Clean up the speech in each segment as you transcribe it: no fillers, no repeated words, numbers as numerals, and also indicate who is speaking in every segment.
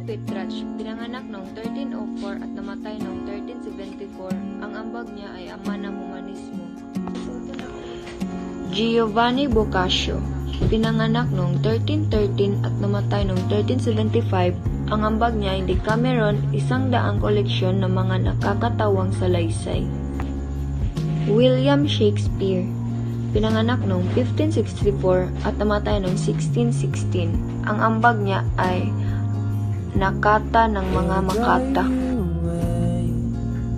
Speaker 1: Petrarch, pinanganak noong 1304 at namatay noong 1374. Ang ambag niya ay ama ng humanismo. Giovanni Boccaccio, pinanganak noong 1313 at namatay noong 1375. Ang ambag niya ay Decameron, 100 koleksyon ng mga nakakatawang salaysay. William Shakespeare, pinanganak noong 1564 at namatay noong 1616. Ang ambag niya ay Nakata ng mga Makata.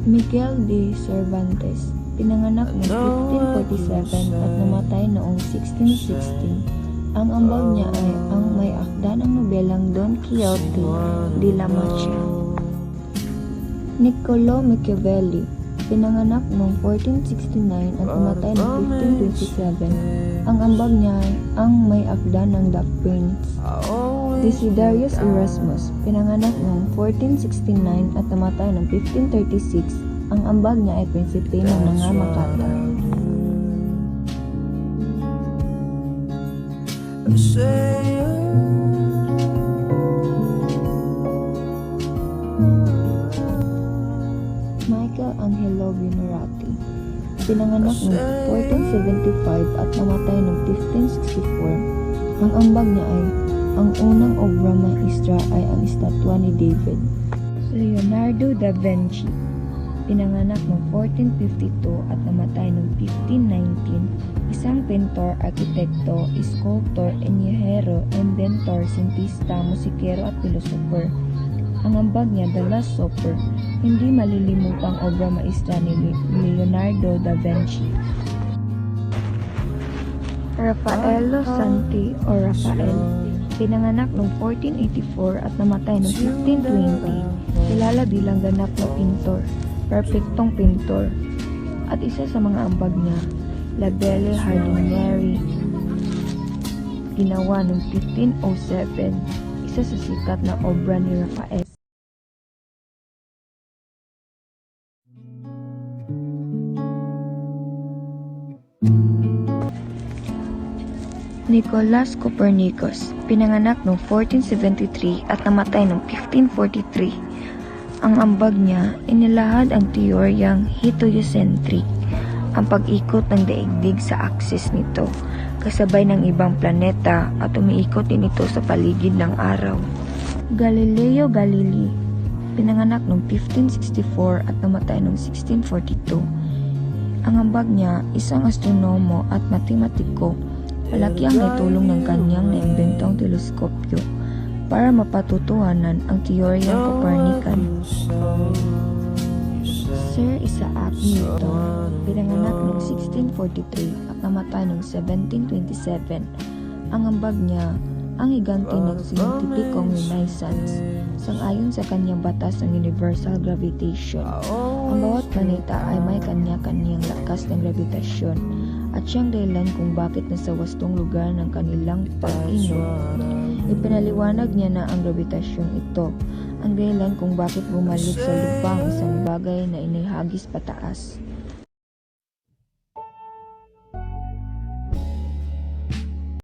Speaker 1: Miguel de Cervantes, pinanganak noong 1547 at namatay noong 1616. Ang ambag niya ay ang may akda ng nobelang Don Quixote de la Mancha. Niccolò Machiavelli, pinanganak noong 1469 at namatay noong 1527. Ang ambag niya ay ang may akda ng The Prince. Desiderius Erasmus, pinanganak noong 1469 at namatay noong 1536. Ang ambag niya ay prinsipe ng mga Makata. Michelangelo Buonarroti, pinanganak noong 1475 at namatay noong 1564. Ang ambag niya ay ang unang obra maestra ay ang estatwa ni David. Leonardo da Vinci, pinanganak noong 1452 at namatay noong 1519. Isang pintor, arkitekto, sculptor, enyehero, inventor, sintista, musikero at pilosoper. Ang ambag niya, The Last Supper, hindi malilimutang obra maestra ni Leonardo da Vinci. Raffaello Santi o Raphael, pinanganak noong 1484 at namatay noong 1520. Kilala bilang ganap na pintor, perpektong pintor, at isa sa mga ambag niya, La Belle Hardiniere, ginawa noong 1507, isa sa sikat na obra ni Raphael. Nicolas Copernicus, pinanganak noong 1473 at namatay noong 1543. Ang ambag niya, inilahad ang teoryang heliocentric, ang pag-ikot ng daigdig sa aksis nito, kasabay ng ibang planeta at umiikot din ito sa paligid ng araw. Galileo Galilei, pinanganak noong 1564 at namatay noong 1642. Ang ambag niya, isang astronomo at matematiko. Malaki ang naitulong ng kanyang naimbentong teleskopyo para mapatutuhanan ang teoryang Copernican. Sir Isaac Newton, pinanganak noong 1643 at namatay noong 1727. Ang ambag niya, ang higante ng siyentipikong Renaissance, sang-ayon sa kanyang batas ng universal gravitation. Ang bawat planeta ay may kanya-kanyang lakas ng gravitasyon at siyang dahilan kung bakit nasa wastong lugar ng kanilang pag-inog. Ipinaliwanag niya na ang gravitasyong ito ang dahilan kung bakit bumalik sa lupa ang isang bagay na inihagis pataas.